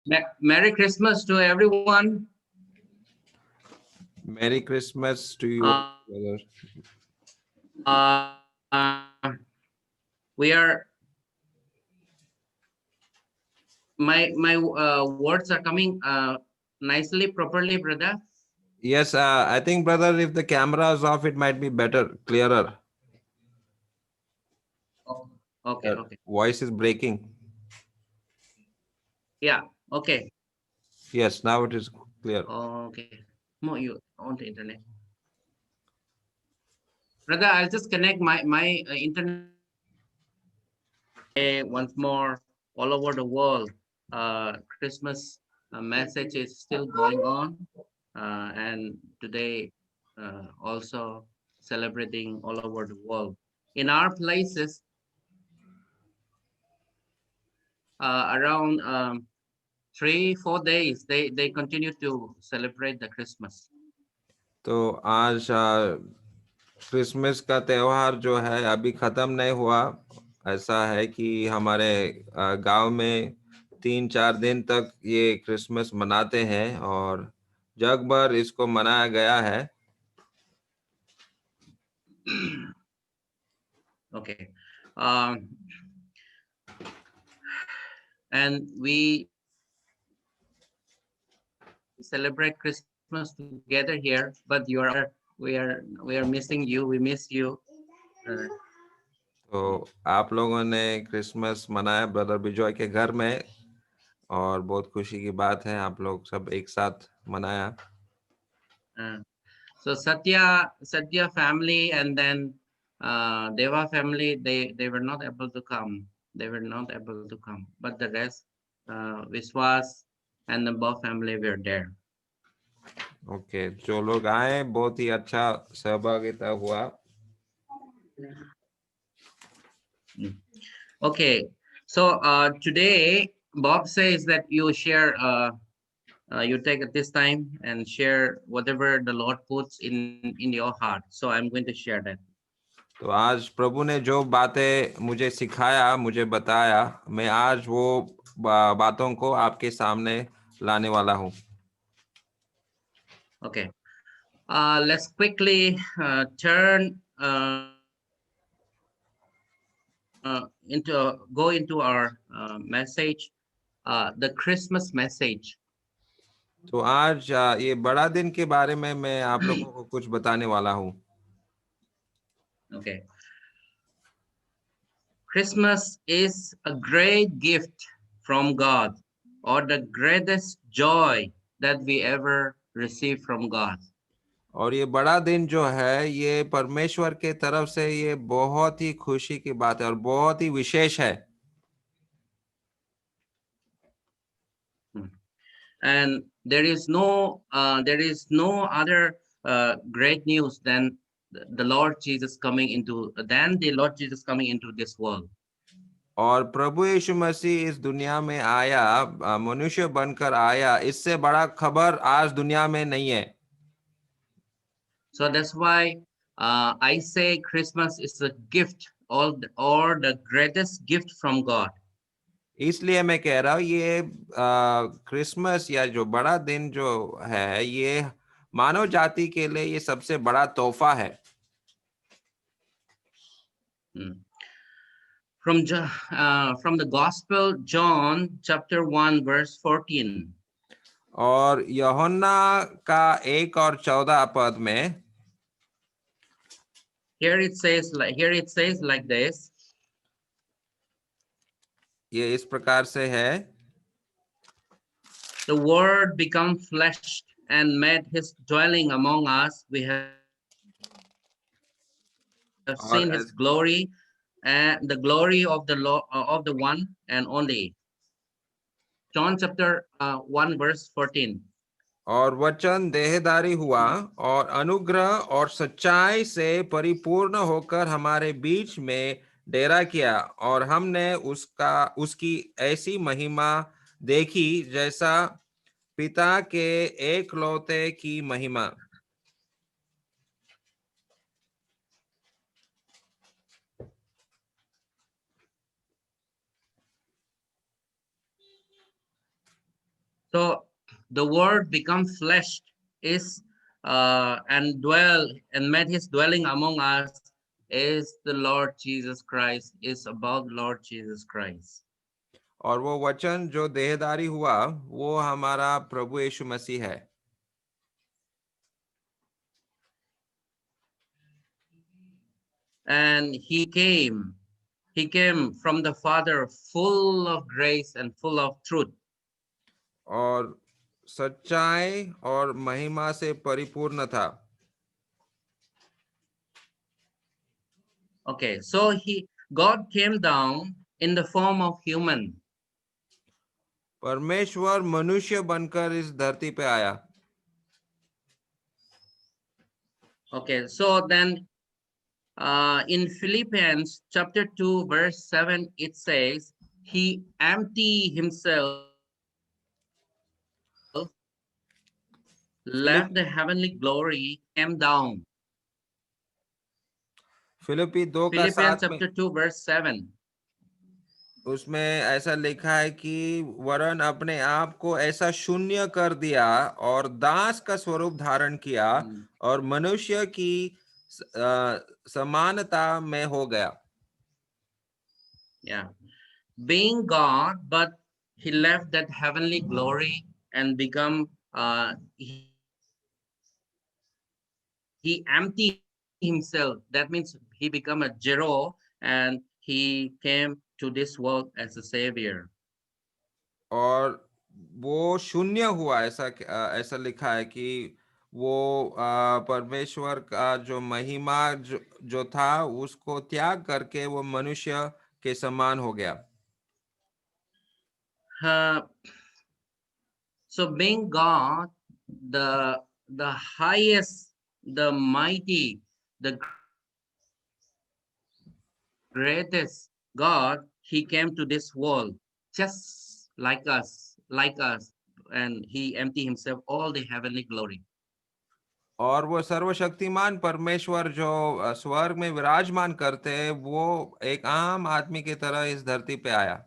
Merry Christmas to everyone. Merry Christmas to you, brother. We are my words are coming nicely, properly, brother. Yes, I think, brother, if the camera is off, it might be better, clearer. Oh, okay, Your okay, voice is breaking. yeah, okay, Yes, now it is clear. okay. More you on the internet, brother. I'll just connect my internet once more all over the world. Christmas message is still going on, and today also celebrating all over the world. In our places, around 3 4 days, they continue to celebrate the Christmas. तो आज Christmas का त्योहार जो है अभी खत्म नहीं हुआ। ऐसा है कि हमारे गांव में 3-4 दिन तक ये क्रिसमस मनाते हैं और जग भर इसको मनाया गया है। Okay, um, and we celebrate Christmas together here. But you are our brother. We are missing you. We miss you. Uh, तो आप लोगों ने क्रिसमस मनाया ब्रदर बिजॉय के घर में और बहुत खुशी की बात है आप लोग सब एक साथ मनाया। uh, so Satya family and then Deva family, they were not able to come. They were not able to come. But the rest, Viswas and the Bow family were there. Okay, जो लोग आए बहुत ही अच्छा सहभागिता हुआ। Mm. Okay, so today Bob says that you share, you take at this time and share whatever the Lord puts in your heart. So I'm going to share that. तो आज प्रभु ने जो बातें मुझे सिखाया, मुझे बताया, मैं आज वो बातों को आपके सामने लाने वाला हूँ। Okay, let's quickly turn go into our message, the Christmas message. तो आज ये बड़ा दिन के बारे में मैं आप लोगों को कुछ बताने वाला हूँ। Okay, Christmas is a great gift from God, or the greatest joy that we ever receive from God. और ये बड़ा दिन जो है ये परमेश्वर के तरफ से ये बहुत ही खुशी की बात है और बहुत ही विशेष है। Hmm. And there is no other great news than the Lord Jesus coming into this world. और प्रभु यीशु मसीह इस दुनिया में आया, मनुष्य बनकर आया, इससे बड़ा खबर आज दुनिया में नहीं है। So that's why I say Christmas is a gift, or the greatest gift from God. इसलिए मैं कह रहा हूँ ये क्रिसमस या जो बड़ा दिन जो है ये मानव जाति के लिए ये सबसे बड़ा तोहफा है। Hmm. From the Gospel John chapter 1 verse 14. और यूहन्ना का 1 और 14 पद में Here it says like this. ये इस प्रकार से है। The Word become flesh and made his dwelling among us. We have seen his glory, and the और glory of the one and only. John chapter 1 verse 14. और वचन देहधारी हुआ और अनुग्रह और सच्चाई से परिपूर्ण होकर हमारे बीच में डेरा किया और हमने उसकी ऐसी महिमा देखी जैसा पिता के एकलौते की महिमा। So the word become flesh is and dwell and made his dwelling among us is the Lord Jesus Christ, is about Lord Jesus Christ. और वो वचन जो देहधारी हुआ वो हमारा प्रभु यीशु मसीह है। And he came from the Father full of grace and full of truth. और सच्चाई और महिमा से परिपूर्ण था। Okay, so God came down in the form of human. परमेश्वर मनुष्य बनकर इस धरती पे आया। Okay, so then in Philippians chapter 2, verse 7, it says, he emptied himself, left Philip the heavenly glory, came down. Philippi 2 का 7 Philippians में chapter 2, verse 7. उसमें ऐसा लिखा है कि वरन अपने आप को ऐसा शून्य कर दिया और दास का स्वरूप धारण किया और मनुष्य की समानता में हो गया। Yeah. Being God, but he left that heavenly glory and become, he emptied himself. That means he become a zero and he came to this world as a savior. और वो शून्य हुआ, ऐसा लिखा है कि वो परमेश्वर का जो महिमा जो था उसको त्याग करके वो मनुष्य के समान हो गया। Uh, so being God, the highest, the mighty, the greatest God, he came to this world just like us, and he emptied himself all the heavenly glory. और वो सर्वशक्तिमान परमेश्वर जो स्वर्ग में विराजमान करते हैं वो एक आम आदमी की तरह इस धरती पे आया।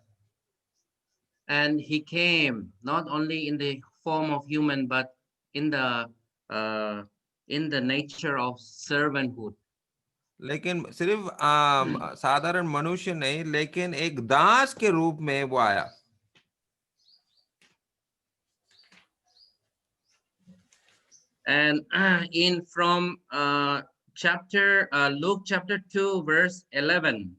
And he came not only in the form of human, but in the uh, in the nature of servanthood. लेकिन सिर्फ साधारण मनुष्य नहीं, लेकिन एक दास के रूप में वो आया। And in from chapter Luke chapter 2 verse 11.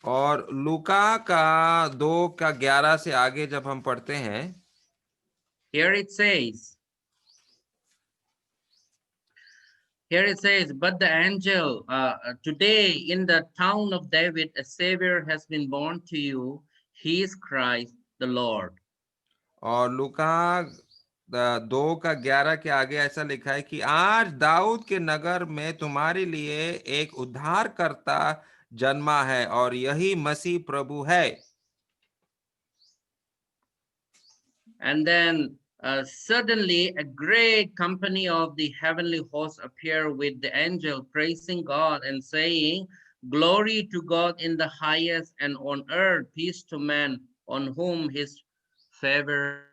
और लूका का 2 का 11 से आगे जब हम पढ़ते हैं, Here it says, but the angel, today in the town of David, a savior has been born to you. He is Christ the Lord. और लूका 2 का 11 के आगे ऐसा लिखा है कि आज दाऊद के नगर में तुम्हारे लिए एक उद्धारकर्ता जन्मा है और यही मसीह प्रभु है। And then suddenly a great company of the heavenly hosts appear with the angel, praising God and saying, glory to God in the highest, and on earth peace to men on whom his favor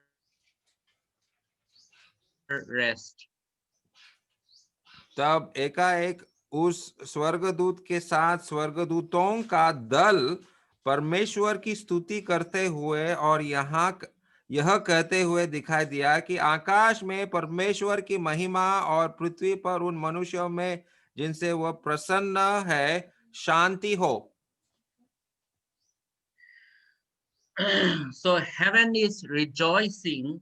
rests. तब एकाएक उस स्वर्गदूत के साथ स्वर्गदूतों का दल परमेश्वर की स्तुति करते हुए और यह कहते हुए दिखाई दिया कि आकाश में परमेश्वर की महिमा और पृथ्वी पर उन मनुष्यों में जिनसे वह प्रसन्न है शांति हो। So heaven is rejoicing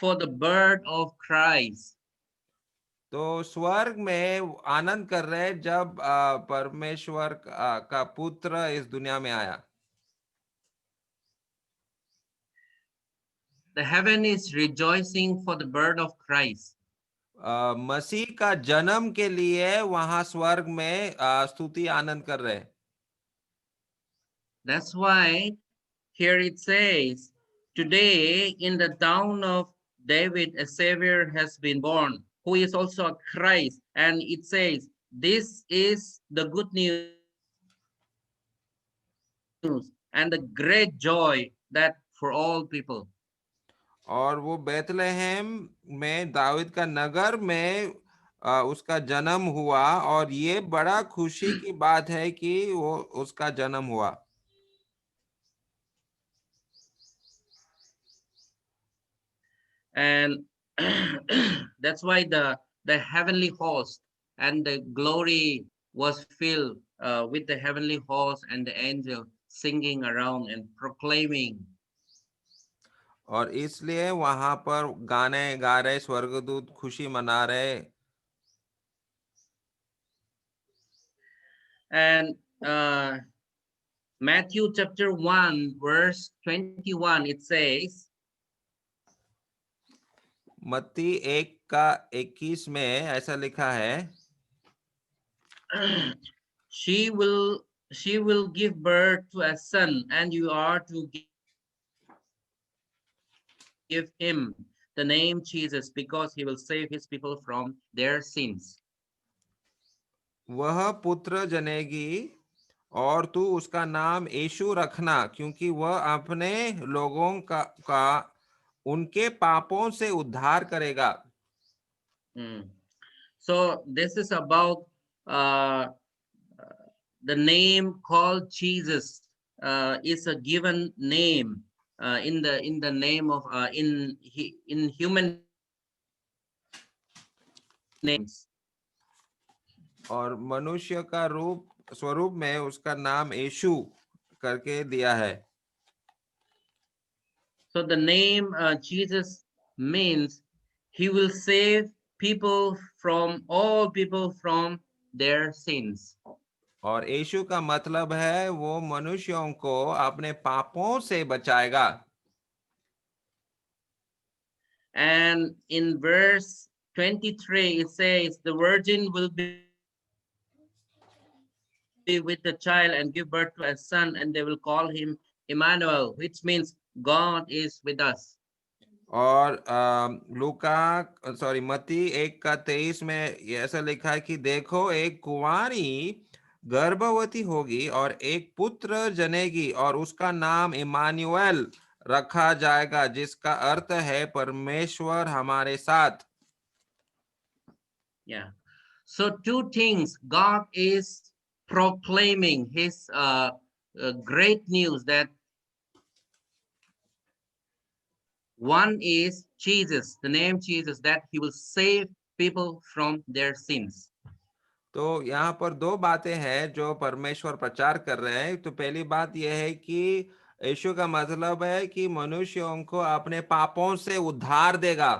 for the birth of Christ. तो स्वर्ग में आनंद कर रहे जब परमेश्वर का पुत्र इस दुनिया में आया। The heaven is rejoicing for the birth of Christ. मसीह का जन्म के लिए वहां स्वर्ग में स्तुति आनंद कर रहे। That's why here it says, today in the town of David, a savior has been born, who is also a Christ. And it says, this is the good news and the great joy that for all people. और वो Bethlehem में दाऊद का नगर में उसका जन्म हुआ, और ये बड़ा खुशी की बात है कि वो उसका जन्म हुआ। And that's why the heavenly host and the glory was filled with the heavenly host and the angel singing around and proclaiming. और इसलिए वहां पर गाने गा रहे, स्वर्गदूत खुशी मना रहे। And Matthew chapter 1 verse 21, it says, मत्ती 1:21 में ऐसा लिखा है, she will give birth to a son, and you are to give him the name Jesus, because he will save his people from their sins. वह पुत्र जनेगी और तू उसका नाम यीशु रखना, क्योंकि वह अपने लोगों का उनके पापों से उद्धार करेगा। So this is about uh, the name called Jesus is a given name in the name of in human names. और मनुष्य का स्वरूप में उसका नाम यीशु करके दिया है। So the name Jesus means he will save all people from their sins. और यीशु का मतलब है वो मनुष्यों को अपने पापों से बचाएगा। And in verse 23, it says, the virgin will be with the child and give birth to a son, and they will call him Emmanuel, which means God is with us. और मत्ती 1:23 में ऐसा लिखा है कि देखो, एक कुंवारी गर्भवती होगी और एक पुत्र जनेगी और उसका नाम इमानुएल रखा जाएगा, जिसका अर्थ है परमेश्वर हमारे साथ। Yeah. So two things God is proclaiming his great news, that one is Jesus, the name Jesus, that he will save people from their sins. तो यहाँ पर दो बातें हैं जो परमेश्वर प्रचार कर रहे हैं। तो पहली बात यह है कि यीशु का मतलब है कि मनुष्यों को अपने पापों से उद्धार देगा।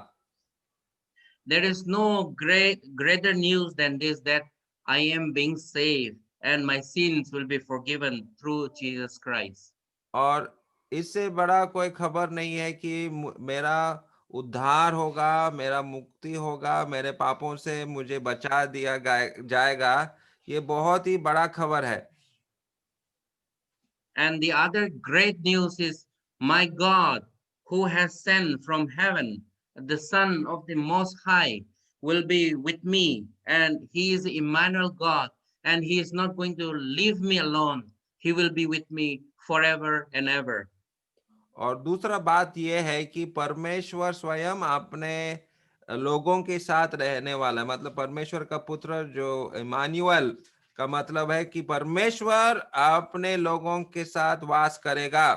There is no greater news than this, that I am being saved and my sins will be forgiven through Jesus Christ. और इससे बड़ा कोई खबर नहीं है कि मेरा उद्धार होगा, मेरा मुक्ति होगा, मेरे पापों से मुझे बचा दिया जाएगा। ये बहुत ही बड़ा खबर है। And the other great news is, my God, who has sent from heaven the Son of the Most High, will be with me, and he is Emmanuel God, and he is not going to leave me alone. He will be with me forever and ever. और दूसरा बात यह है कि परमेश्वर स्वयं अपने लोगों के साथ रहने वाला है। मतलब परमेश्वर का पुत्र जो इमानुएल का मतलब है कि परमेश्वर अपने लोगों के साथ वास करेगा।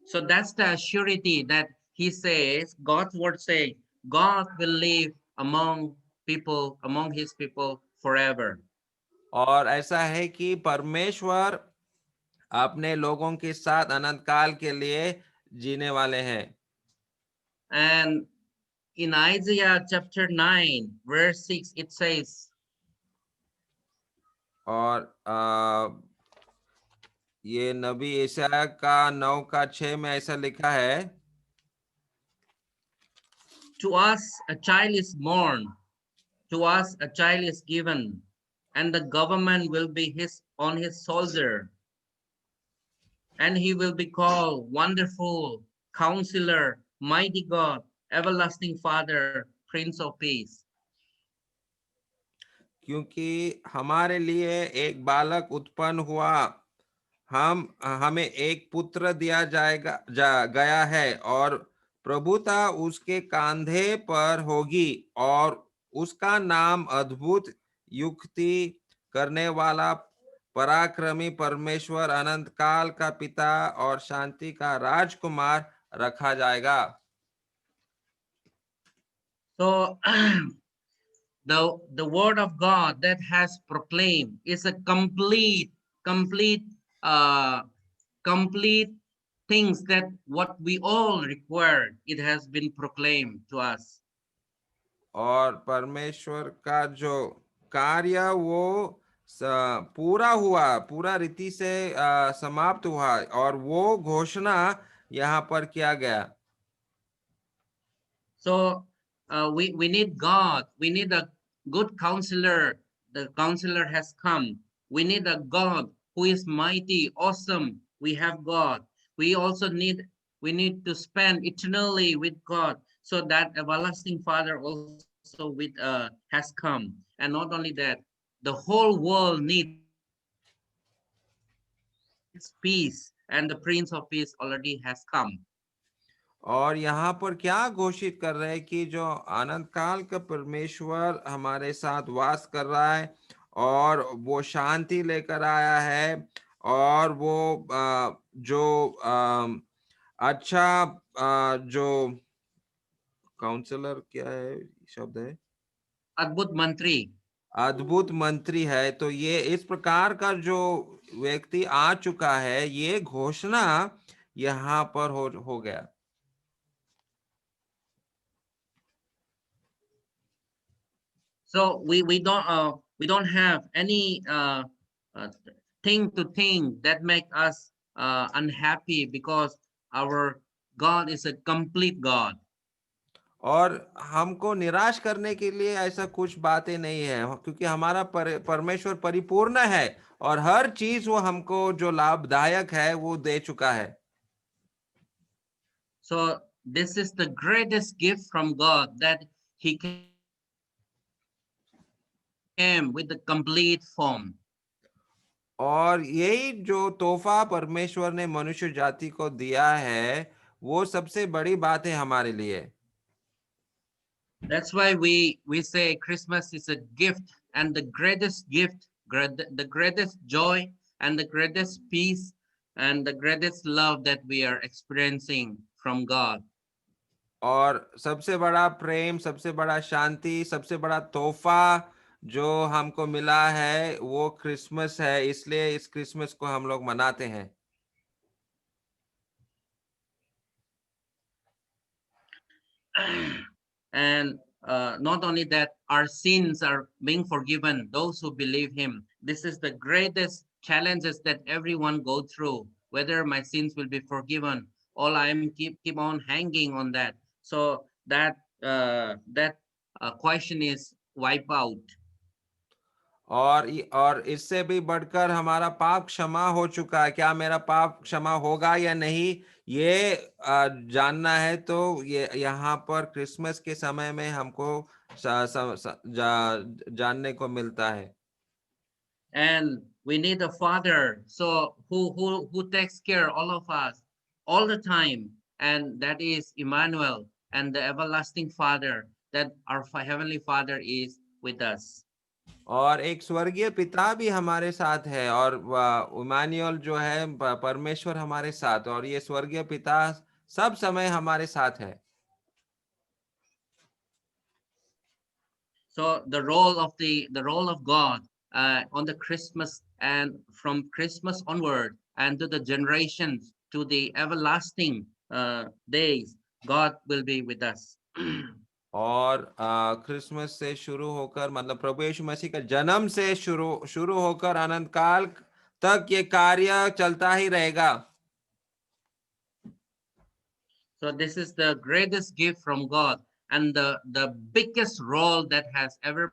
So that's the surety that he says, God's word says, God will live among his people forever. और ऐसा है कि परमेश्वर अपने लोगों के साथ अनंत काल के लिए जीने वाले हैं। And in Isaiah chapter 9, verse 6, it says, और ये नबी यशायाह का 9:6 में ऐसा लिखा है, to us a child is born, to us a child is given, and the government will be on his shoulder, and he will be called Wonderful, Counselor, Mighty God, Everlasting Father, Prince of Peace. क्योंकि हमारे लिए एक बालक उत्पन्न हुआ, हमें एक पुत्र दिया गया है और प्रभुता उसके कंधे पर होगी और उसका नाम अद्भुत युक्ति करने वाला पराक्रमी परमेश्वर अनंत काल का पिता और शांति का राजकुमार रखा जाएगा। So the word of God that has proclaimed is a complete uh, complete things that what we all require. It has been proclaimed to us. और परमेश्वर का जो कार्य वो पूरा हुआ, पूरा रीति से समाप्त हुआ और वो घोषणा यहाँ पर किया गया। So we need God. We need a good counselor. The counselor has come. We need a God who is mighty, awesome. We have God. We also need to spend eternally with God, so that everlasting Father also has come. And not only that, the whole world needs peace, and the Prince of Peace already has come. और यहाँ पर क्या घोषित कर रहे हैं कि जो अनंत काल का परमेश्वर हमारे साथ वास कर रहा है और वो शांति लेकर आया है और वो जो अच्छा जो काउंसलर क्या है शब्द है, अद्भुत मंत्री। अद्भुत मंत्री है। तो ये इस प्रकार का जो व्यक्ति आ चुका है, ये घोषणा यहाँ पर हो गया। So we don't have any uh, thing to think that make us unhappy, because our God is a complete God. और हमको निराश करने के लिए ऐसा कुछ बातें नहीं है, क्योंकि हमारा परमेश्वर परिपूर्ण है और हर चीज वो हमको जो लाभदायक है वो दे चुका है। So this is the greatest gift from God, that He came with the complete form. और यही जो तोहफा परमेश्वर ने मनुष्य जाति को दिया है, वो सबसे बड़ी बात है हमारे लिए। That's why we say Christmas is a gift, and the greatest gift, the greatest joy, and the greatest peace, and the greatest love that we are experiencing from God. और सबसे बड़ा प्रेम, सबसे बड़ा शांति, सबसे बड़ा तोहफा जो हमको मिला है वो क्रिसमस है, इसलिए इस क्रिसमस को हम लोग मनाते हैं। And not only that, our sins are being forgiven, those who believe Him. This is the greatest challenges that everyone go through, whether my sins will be forgiven. All I am keep on hanging on that, so that question is wiped out. और इससे भी बढ़कर हमारा पाप क्षमा हो चुका है, क्या मेरा पाप क्षमा होगा या नहीं, ये जानना है। तो ये यहाँ पर क्रिसमस के समय में हमको जानने को मिलता है। And we need a father, so who takes care all of us all the time, and that is Emmanuel, and the everlasting Father, that our heavenly Father is with us. और एक स्वर्गीय पिता भी हमारे साथ है और इमानुएल जो है परमेश्वर हमारे साथ, और ये स्वर्गीय पिता सब समय हमारे साथ है। So the role of God on the Christmas, and from Christmas onward, and to the generations, to the everlasting days, God will be with us. और क्रिसमस से शुरू होकर, मतलब प्रभु यीशु मसीह का जन्म से शुरू शुरू होकर अनंत काल तक ये कार्य चलता ही रहेगा। So this is the greatest gift from God, and the biggest role that has ever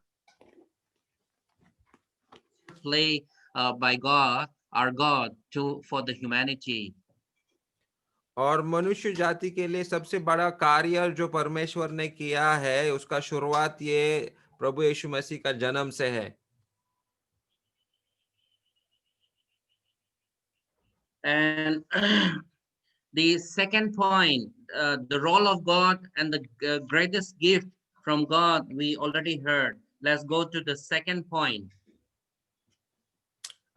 played by God, our God, for the humanity. और मनुष्य जाति के लिए सबसे बड़ा कार्य जो परमेश्वर ने किया है, उसका शुरुआत ये प्रभु यीशु मसीह का जन्म से है। And the second point, the role of God and the greatest gift from God, we already heard. Let's go to the second point.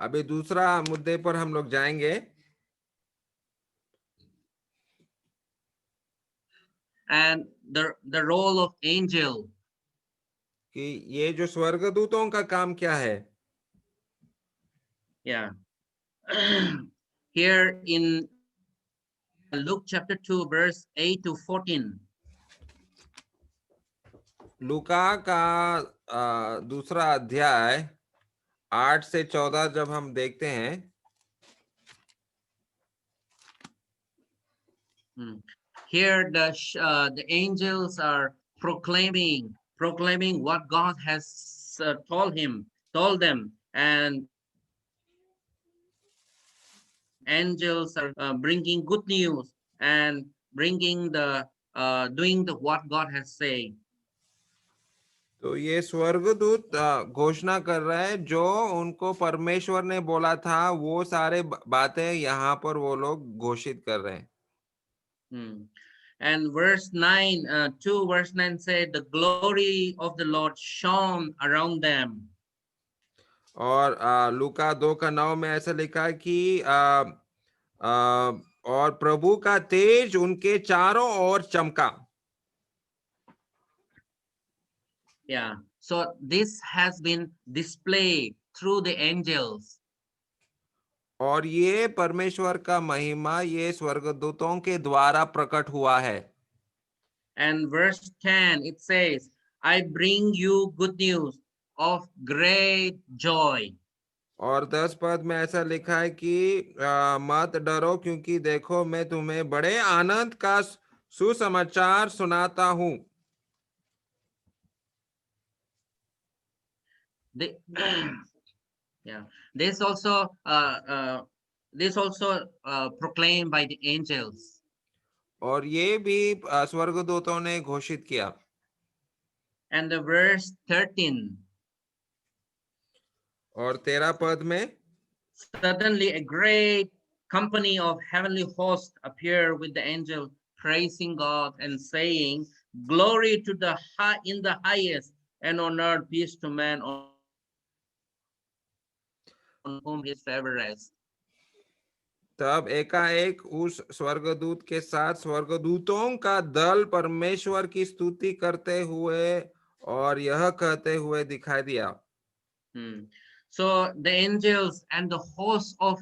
अभी दूसरा मुद्दे पर हम लोग जाएंगे. And the role of angel. कि ये जो स्वर्गदूतों का काम क्या है. Yeah. Here in Luke chapter 2, verse 8 to 14. लूका का दूसरा अध्याय 8 से 14 जब हम देखते हैं. Here the angels are proclaiming what God has told them, and angels are bringing good news and bringing the doing the what God has said. तो ये स्वर्गदूत घोषणा कर रहा है जो उनको परमेश्वर ने बोला था, वो सारे बातें यहाँ पर वो लोग घोषित कर रहे हैं. And verse 9, 2 verse 9 said, the glory of the Lord shone around them. और लूका 2:9 में ऐसा लिखा है कि और प्रभु का तेज उनके चारों ओर चमका. Yeah, so this has been displayed through the angels. और ये परमेश्वर का महिमा ये स्वर्गदूतों के द्वारा प्रकट हुआ है. And verse 10, it says, I bring you good news of great joy. और 10 पद में ऐसा लिखा है कि मत डरो, क्योंकि देखो मैं तुम्हें बड़े आनंद का सुसमाचार सुनाता हूं. Yeah, this also proclaimed by the angels. और ये भी स्वर्गदूतों ने घोषित किया. And the verse 13. और 13 पद में, suddenly a great company of heavenly hosts appeared with the angel, praising God and saying, glory to the high in the highest, and on earth peace to man on whom his favor rests. तब एकाएक उस स्वर्गदूत के साथ स्वर्गदूतों का दल परमेश्वर की स्तुति करते हुए और यह कहते हुए दिखाई दिया. So the angels and the hosts of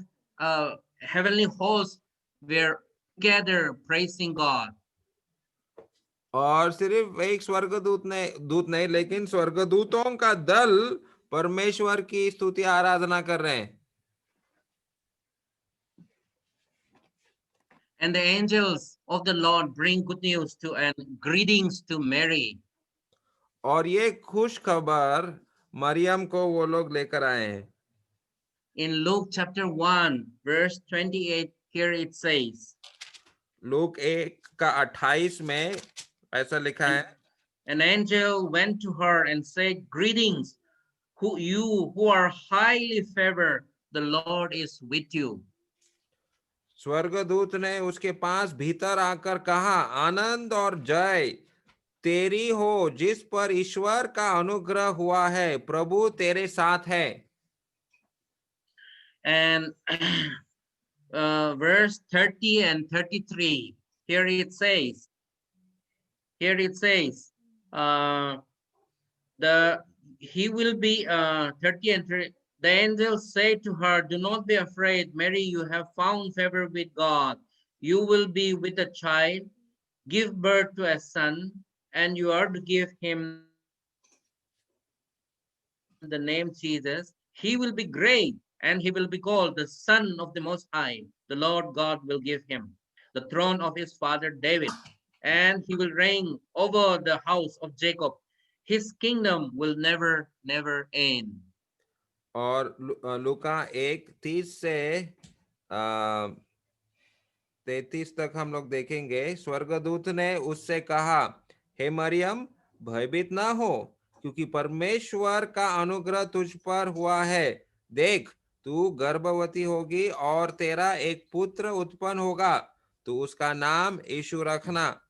heavenly hosts were together praising God. और सिर्फ एक स्वर्गदूत नहीं, लेकिन स्वर्गदूतों का दल परमेश्वर की स्तुति आराधना कर रहे हैं. And the angels of the Lord bring good news to and greetings to Mary. और ये खुश खबर मरियम को वो लोग लेकर आए हैं. In Luke chapter 1, verse 28, here it says, look 1:28 में ऐसा लिखा है, an angel went to her and said, greetings, you who are highly favored, the Lord is with you. स्वर्गदूत ने उसके पास भीतर आकर कहा, आनंद और जय तेरी हो जिस पर ईश्वर का अनुग्रह हुआ है, प्रभु तेरे साथ है. And verse 30 and 33, here it says, he will be 30 and 30. The angel said to her, do not be afraid, Mary, you have found favor with God. You will be with a child, give birth to a son, and you are to give him the name Jesus. He will be great, and he will be called the Son of the Most High. The Lord God will give him the throne of his father David, and he will reign over the house of Jacob. His kingdom will never end. और लूका 1:30 से 33 तक हम लोग देखेंगे. स्वर्गदूत ने उससे कहा, हे मरियम, भयभीत ना हो, क्योंकि परमेश्वर का अनुग्रह तुझ पर हुआ है. देख, तू गर्भवती होगी और तेरा एक पुत्र उत्पन्न होगा, तू उसका नाम यीशु रखना।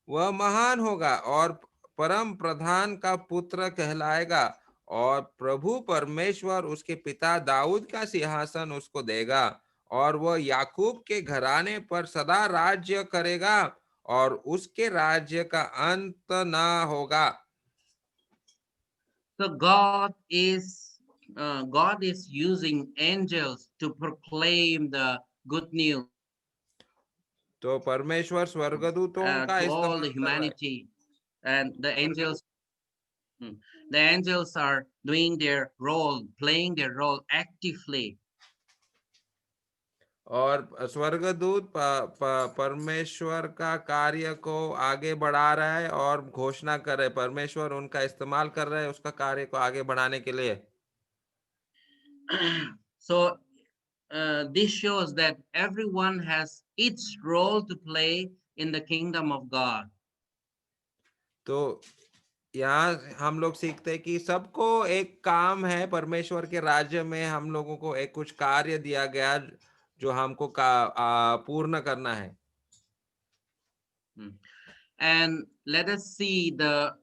वह महान होगा और परम प्रधान का पुत्र कहलाएगा, और प्रभु परमेश्वर उसके पिता दाऊद का सिंहासन उसको देगा, और वह याकूब के घराने पर सदा राज्य करेगा, और उसके राज्य का अंत ना होगा। So God is using angels to proclaim the good news तो परमेश्वर स्वर्गदूतों का to all the इस्तेमाल कर रहा है। humanity, and the angels are doing their role, playing their role actively. और स्वर्गदूत परमेश्वर का कार्य को आगे बढ़ा रहा है और घोषणा कर रहे हैं। परमेश्वर उनका इस्तेमाल कर रहे हैं उसका कार्य को आगे बढ़ाने के लिए। So this shows that everyone has its role to play in the kingdom of God. तो यहाँ हम लोग सीखते हैं कि सबको एक काम है, परमेश्वर के राज्य में हम लोगों को एक कुछ कार्य दिया गया जो हमको पूर्ण करना है। Hmm. And let us see the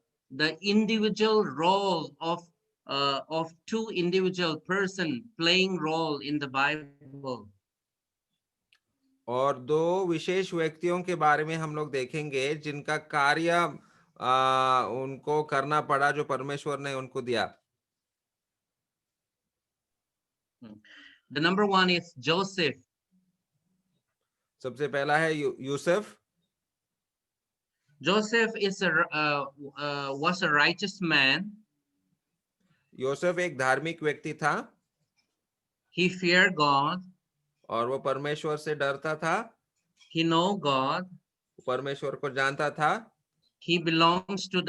individual role of two individual person playing role in the Bible. और दो विशेष व्यक्तियों के बारे में हम लोग देखेंगे जिनका कार्य उनको करना पड़ा, जो परमेश्वर ने उनको दिया। The number one is Joseph. सबसे पहला है Yusuf. Joseph was a righteous man. Yusuf एक धार्मिक व्यक्ति था He feared God. और वो परमेश्वर से डरता था, He know God. परमेश्वर को जानता था। He belongs to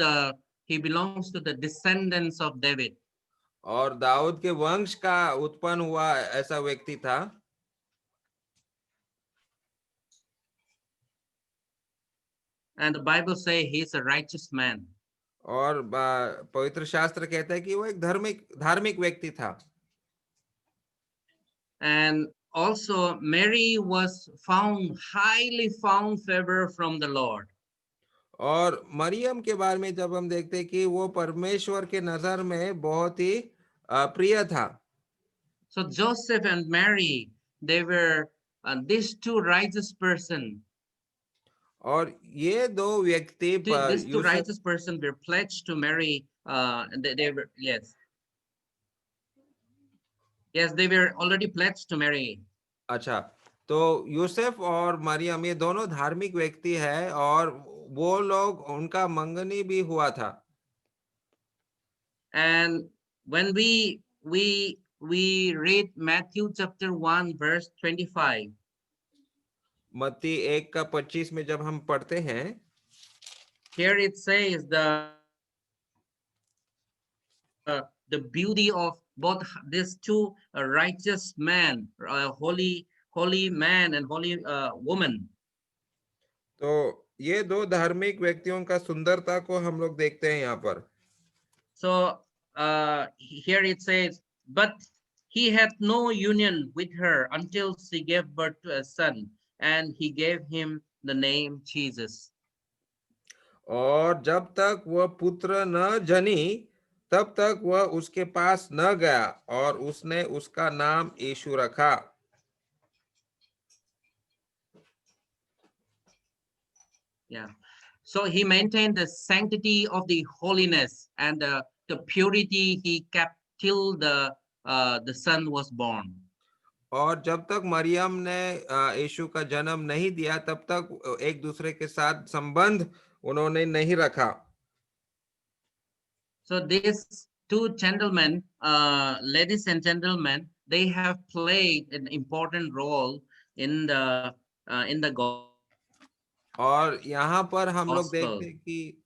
the descendants of David. और दाऊद के वंश का उत्पन्न हुआ ऐसा व्यक्ति था। And the Bible say he's a righteous man. और पवित्र शास्त्र कहता है कि वो एक धार्मिक व्यक्ति था। And also Mary was highly found favor from the Lord. और मरियम के बारे में जब हम देखते हैं कि वो परमेश्वर के नजर में बहुत ही प्रिय था। So Joseph and Mary, they were these two righteous person. और ये दो व्यक्ति These two Yusuf, righteous person were pledged to marry. They were yes, they were already pledged to marry. अच्छा, तो यूसुफ और मरियम ये दोनों धार्मिक व्यक्ति है और वो लोग उनका मंगनी भी हुआ था। And when we read Matthew chapter 1 verse 25. मत्ती 1:25 में जब हम पढ़ते हैं, Here it says the beauty of both these two righteous men, holy man and holy woman. तो ये दो धार्मिक व्यक्तियों का सुंदरता को हम लोग देखते हैं यहाँ पर। So here it says, but he had no union with her until she gave birth to a son, and he gave him the name Jesus. और जब तक वह पुत्र न जनी तब तक वह उसके पास न गया और उसने उसका नाम यीशु रखा। Yeah. So he maintained the sanctity of the holiness and the purity he kept till the son was born. और जब तक मरियम ने यीशु का जन्म नहीं दिया तब तक एक दूसरे के साथ संबंध उन्होंने नहीं रखा। So these two gentlemen, ladies and gentlemen, they have played an important role in the और यहाँ पर हम लोग देखते gospel. हैं कि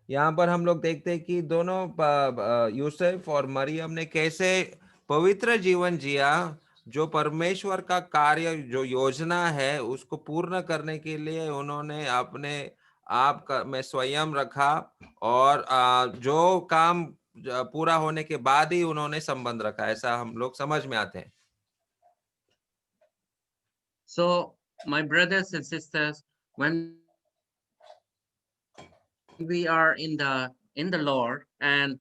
यहाँ पर हम लोग देखते हैं कि दोनों यूसुफ और मरियम ने कैसे पवित्र जीवन जिया, जो परमेश्वर का कार्य, जो योजना है उसको पूर्ण करने के लिए उन्होंने अपने आप का में स्वयं रखा। और जो काम पूरा होने के बाद ही उन्होंने संबंध रखा, ऐसा हम लोग समझ में आते हैं। So, my brothers and sisters, when we are in the Lord, and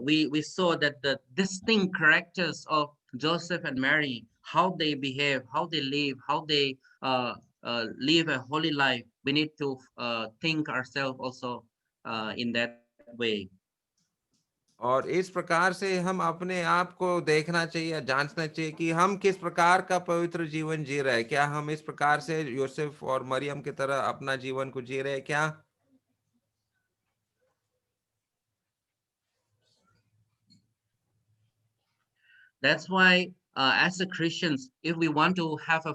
we saw that the distinct characters of Joseph and Mary, how they behave, how they live, how they live a holy life. We need to think ourselves also in that way. और इस प्रकार से हम अपने आप को देखना चाहिए, जांचना चाहिए कि हम किस प्रकार का पवित्र जीवन जी रहे हैं। क्या हम इस प्रकार से यूसुफ और मरियम की तरह अपना जीवन को जी रहे हैं क्या? That's why, as a Christians, if we want to have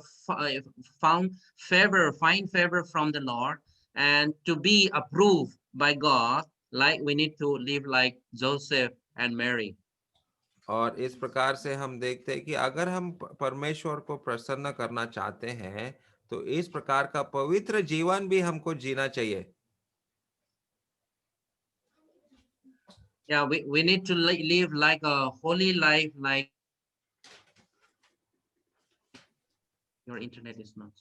found favor, find favor from the Lord, and to be approved by God, like we need to live like Joseph and Mary. और इस प्रकार से हम देखते हैं कि अगर हम परमेश्वर को प्रसन्न करना चाहते हैं, तो इस प्रकार का पवित्र जीवन भी हमको जीना चाहिए। Yeah, we need to live like a holy life, like your internet is not.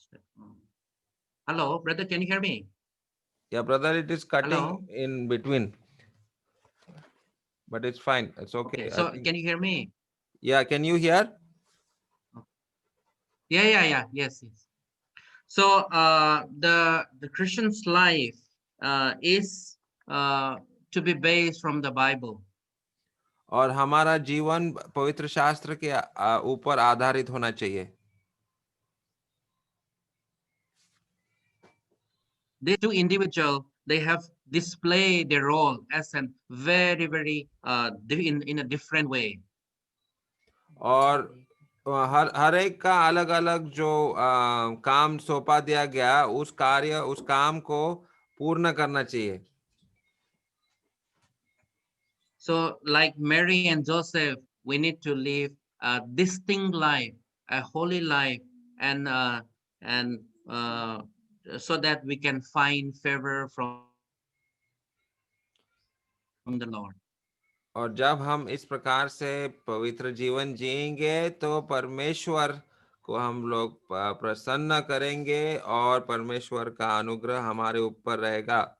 Hello, brother, can you hear me? या brother, it is cutting Hello. In between, but it's fine, it's okay, Okay, I so think. can you hear me? या, can you here? Yeah. Yes, yes. So the Christian's life is uh, to be based from the Bible. और हमारा जीवन पवित्र शास्त्र के ऊपर आधारित होना चाहिए। These two individuals, they have displayed their role as a very in a different way. और हर हर एक का अलग अलग जो काम सौंपा दिया गया, उस काम को पूर्ण करना चाहिए। So like Mary and Joseph, we need to live a distinct life, a holy life, and and uh, so that we can find favor from the Lord. और जब हम इस प्रकार से पवित्र जीवन जिएंगे, तो परमेश्वर को हम लोग प्रसन्न करेंगे और परमेश्वर का अनुग्रह हमारे ऊपर रहेगा।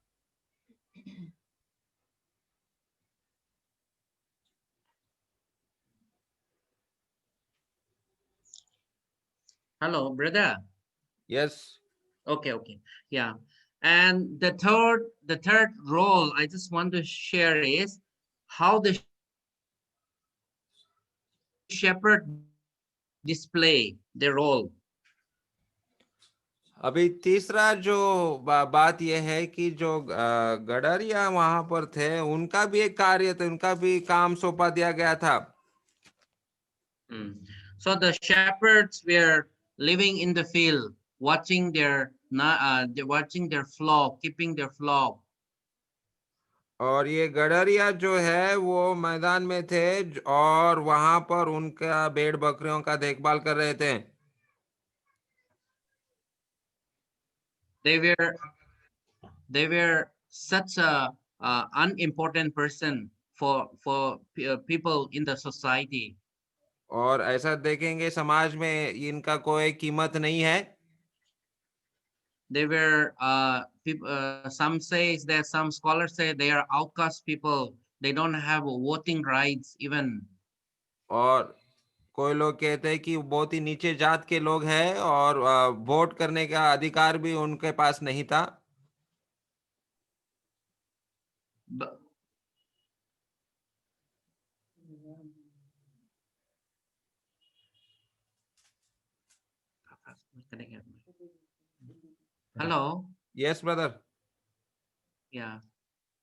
Hello, brother. Yes. Okay. Yeah. And the third role I just want to share is how the shepherd display their role. अभी तीसरा जो बात यह है कि जो गडरिया वहां पर थे, उनका भी एक कार्य था, उनका भी काम सौंपा दिया गया था। So the shepherds were living in the field, watching watching their flock, keeping their flock. और ये गडरिया जो है वो मैदान में थे, और वहां पर उनका भेड़ बकरियों का देखभाल कर रहे थे। They were they were such a unimportant person for people in the society. और ऐसा देखेंगे समाज में इनका कोई कीमत नहीं है। They were some says that some scholars say they are outcast people. They don't have voting rights even. और कोई लोग कहते हैं कि वो बहुत ही नीचे जात के लोग हैं, और वोट करने का अधिकार भी उनके पास नहीं था। But hello. Yes brother. Yeah,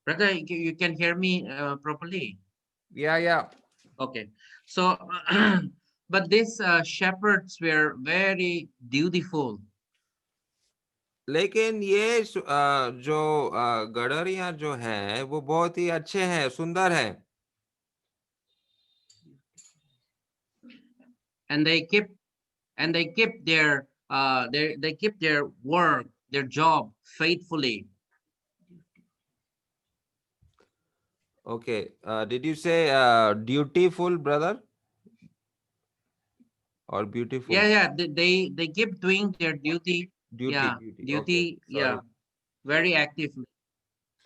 brother, you can hear me properly. या Okay, so but these shepherds were very dutiful. लेकिन ये जो गडरिया जो है वो बहुत ही अच्छे हैं, सुंदर है। And they keep they keep their work, their job faithfully. Okay. Did you say dutiful, brother, or beautiful? Yeah, they keep doing their duty. Duty, Yeah, duty. Okay. duty. Sorry. Yeah, very actively.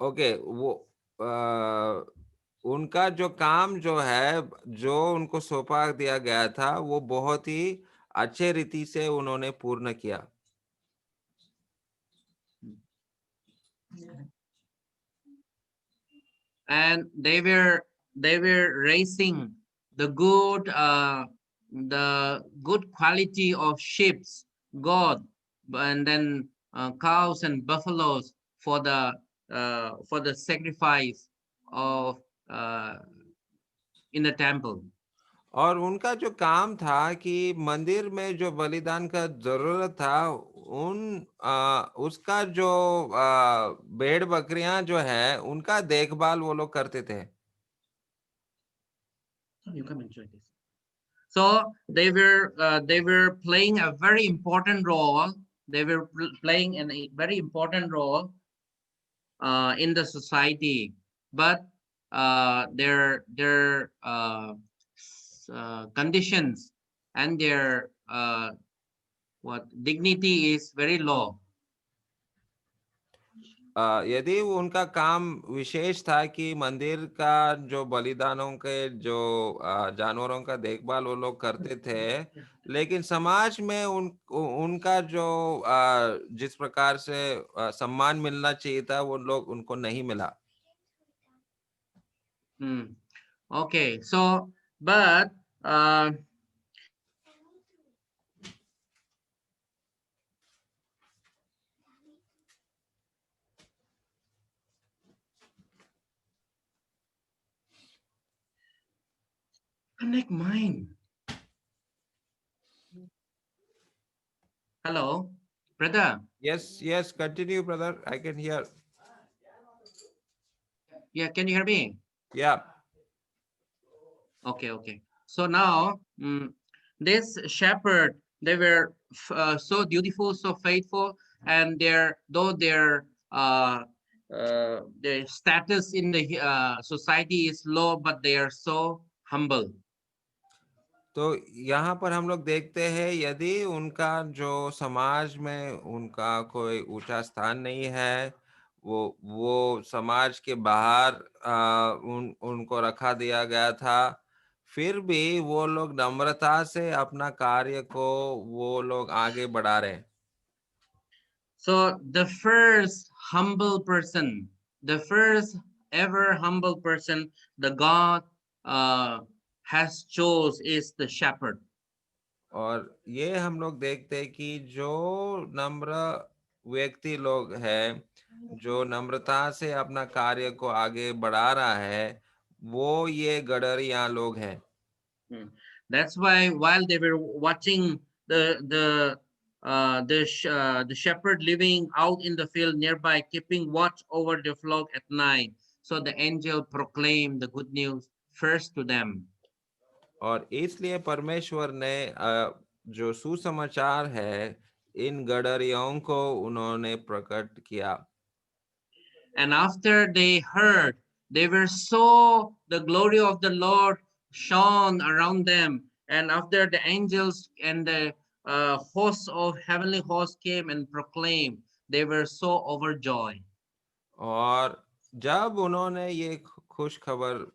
Okay वो उनका जो काम जो है, जो उनको सौंपा दिया गया था, वो बहुत ही अच्छे रीति से उन्होंने पूर्ण किया। And they were raising the good quality of sheep, goat, and then cows and buffaloes for the sacrifice of uh, in the temple. और उनका जो काम था कि मंदिर में जो बलिदान का जरूरत था, उसका जो भेड़ बकरियां जो है, उनका देखभाल वो लोग करते थे। You come enjoy this. So they were playing a very important role. They were playing a very important role in the society, but their conditions and their what dignity is very low. यदि वो उनका काम विशेष था कि मंदिर का जो बलिदानों के जो जानवरों का देखभाल वो लोग करते थे, लेकिन समाज में उनका जो जिस प्रकार से सम्मान मिलना चाहिए था, वो लोग उनको नहीं मिला। Okay, so but connect mine. Hello, brother. Yes, continue, brother. I can hear. Yeah, can you hear me? Yeah. Okay. So now, this shepherd, they were so dutiful, so faithful, and their status in the society is low, but they are so humble. तो यहाँ पर हम लोग देखते हैं, यदि उनका जो समाज में उनका कोई ऊंचा स्थान नहीं है, वो समाज के बाहर उनको रखा दिया गया था, फिर भी वो लोग नम्रता से अपना कार्य को वो लोग आगे बढ़ा रहे हैं। So the first humble person, the first ever humble person, the God uh, has chose is the shepherd. और ये हम लोग देखते हैं कि जो नम्र व्यक्ति लोग हैं, जो नम्रता से अपना कार्य को आगे बढ़ा रहा है, वो ये गडरिया लोग हैं। That's why while they were watching the shepherd living out in the field nearby, keeping watch over the flock at night, so the angel proclaimed the good news first to them. और इसलिए परमेश्वर ने जो सुसमाचार है, इन गडरियों को उन्होंने प्रकट किया। And after they heard, they were so the glory of the Lord shone around them. And after the angels and the hosts of heavenly hosts came and proclaimed, they were so overjoyed. और जब उन्होंने ये खुश खबर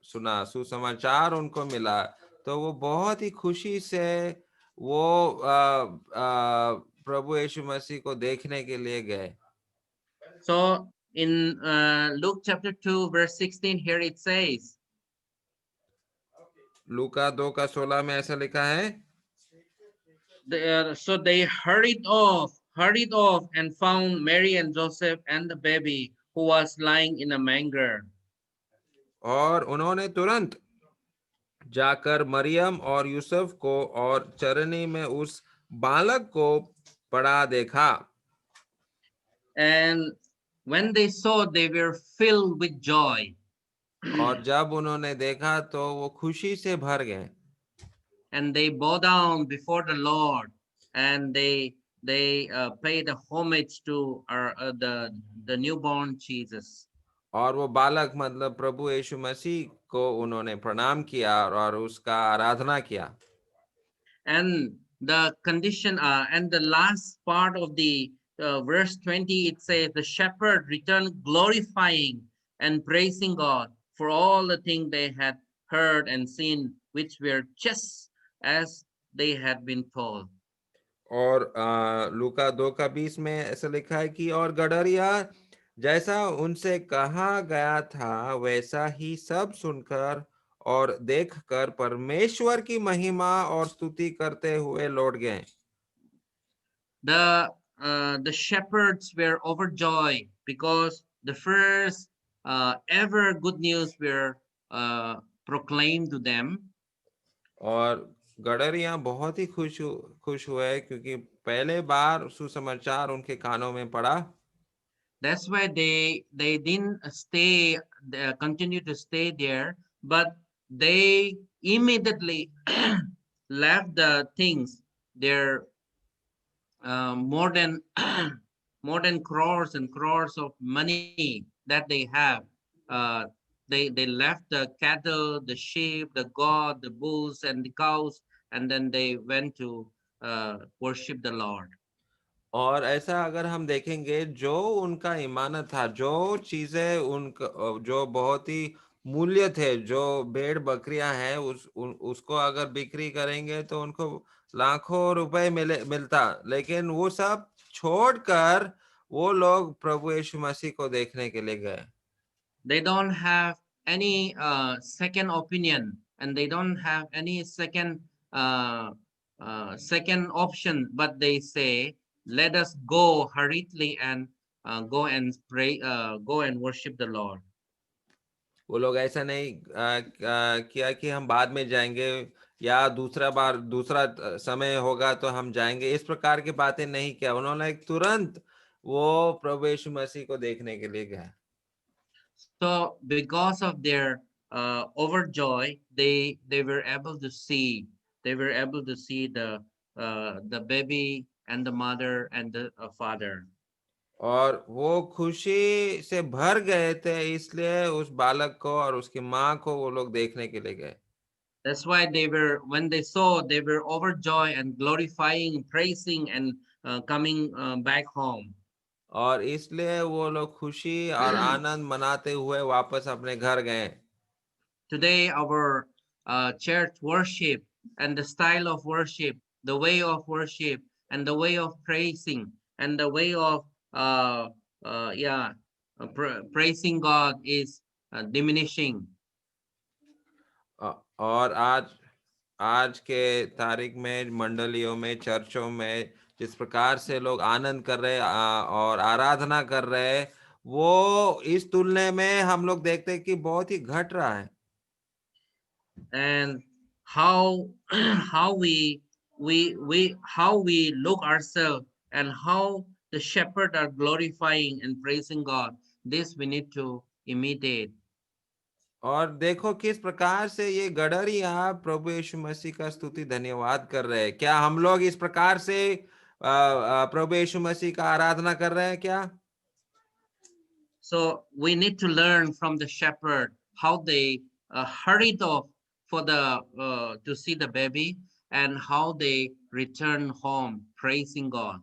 सुना, सुसमाचार उनको मिला, तो वो बहुत ही खुशी से वो प्रभु यीशु मसीह को देखने के लिए गए। So in Luke chapter 2, verse 16, here it says, लूका 2:16 में ऐसा लिखा है, so they hurried off and found Mary and Joseph and the baby who was lying in a manger. और उन्होंने तुरंत जाकर मरियम और यूसुफ को और चरनी में उस बालक को पड़ा देखा। And when they saw, they were filled with joy. और जब उन्होंने देखा तो वो खुशी से भर गए। And they bow down before the Lord, and they pay the homage to the newborn Jesus. और वो बालक मतलब प्रभु यीशु मसीह को उन्होंने प्रणाम किया और उसका आराधना किया। And the condition, and the last part of the verse 20, it says, the shepherd returned glorifying and praising God for all the things they had heard and seen, which were just as they had been told. और लूका 2:20 में ऐसा लिखा है कि और गडरिया जैसा उनसे कहा गया था वैसा ही सब सुनकर और देखकर परमेश्वर की महिमा और स्तुति करते हुए लौट गए। The shepherds were overjoyed because the first ever good news were proclaimed to them. और गडरिया बहुत ही खुश हुए क्योंकि पहले बार सुसमाचार उनके कानों में पड़ा। That's why they didn't continue to stay there, but they immediately left the things, their more than more than crores and crores of money that they have. Uh, they left the cattle, the sheep, the goat, the bulls, and the cows, and then they went to worship the Lord. और ऐसा अगर हम देखेंगे जो उनका ईमानत था, जो चीजें उनका जो बहुत ही मूल्य थे, जो भेड़ बकरियां हैं उसको अगर बिक्री करेंगे तो उनको लाखों रुपए मिलता, लेकिन वो सब छोड़कर वो लोग प्रभु यीशु मसीह को देखने के लिए गए। They don't have any second opinion, and they don't have any uh, second option, but they say, let us go hurriedly and go and pray, go and worship the Lord. वो लोग ऐसा नहीं किया कि हम बाद में जाएंगे या दूसरा समय होगा तो हम जाएंगे, इस प्रकार की बातें नहीं किया। उन्होंने तुरंत वो प्रभु यीशु मसीह को देखने के लिए गए। So because of their overjoy, they were able to see, the baby and the mother and the father. और वो खुशी से भर गए थे, इसलिए उस बालक को और उसकी माँ को वो लोग देखने के लिए गए। That's why they were, when they saw, they were overjoyed and glorifying, praising, and coming back home. और इसलिए वो लोग खुशी और आनंद मनाते हुए वापस अपने घर गए। Today, our church worship and the style of worship, the way of worship, and the way of praising, and the way of yeah, praising God is diminishing. और आज आज के तारीख में मंडलियों में, चर्चों में जिस प्रकार से लोग आनंद कर रहे और आराधना कर रहे हैं, वो इस तुलने में हम लोग देखते हैं कि बहुत ही घट रहा है। And how how we look ourselves, and how the shepherd are glorifying and praising God, this we need to imitate. और देखो किस प्रकार से ये गडरिया प्रभु यीशु मसीह का स्तुति धन्यवाद कर रहे हैं। क्या हम लोग इस प्रकार से प्रभु यीशु मसीह का आराधना कर रहे हैं क्या? So we need to learn from the shepherd how they hurried off for the to see the baby, and how they return home praising God.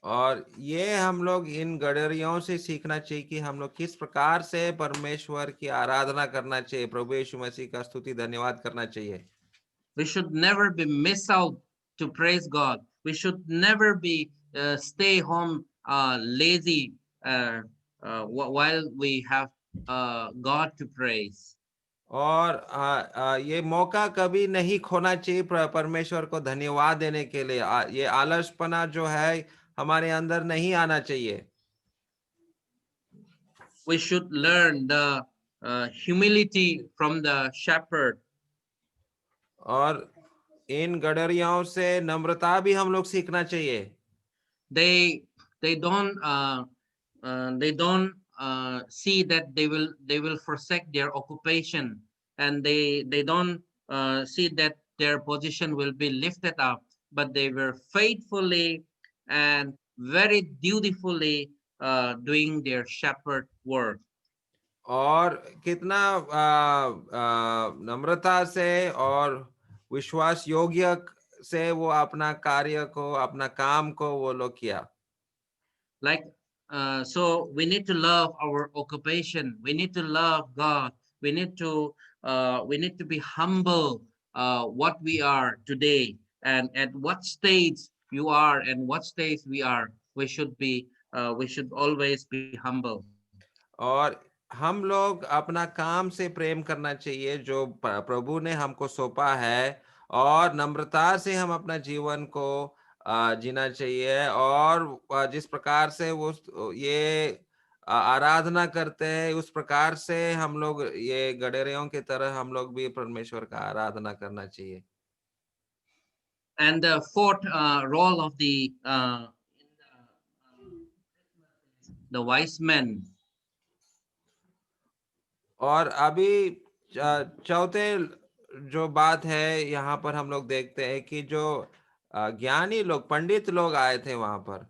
और ये हम लोग इन गडरियों से सीखना चाहिए कि हम लोग किस प्रकार से परमेश्वर की आराधना करना चाहिए, प्रभु यीशु मसीह का स्तुति धन्यवाद करना चाहिए। We should never be miss out to praise God. We should never be stay home lazy while we have God to praise. और ये मौका कभी नहीं खोना चाहिए परमेश्वर को धन्यवाद देने के लिए। ये आलसपना जो है हमारे अंदर नहीं आना चाहिए। We should learn the humility from the shepherd. और इन गडरियाओं से नम्रता भी हम लोग सीखना चाहिए। They they don't see that they will forsake their occupation, and they don't see that their position will be lifted up, but they were faithfully and very dutifully doing their shepherd work. और कितना नम्रता से और विश्वास योग्य से वो अपना कार्य को, अपना काम को वो लोग किया। Like, so we need to love our occupation. We need to love God. We need to be humble, what we are today, and at what stage you are and what stage we are. We should always be humble. और हम लोग अपना काम से प्रेम करना चाहिए जो प्रभु ने हमको सौंपा है, और नम्रता से हम अपना जीवन को जीना चाहिए। और जिस प्रकार से वो ये आराधना करते हैं, उस प्रकार से हम लोग ये गडरियों की तरह हम लोग भी परमेश्वर का आराधना करना चाहिए। And the fourth role of the wise men. और अभी चौथे जो बात है यहाँ पर हम लोग देखते हैं कि जो ज्ञानी लोग, पंडित लोग आए थे वहां पर।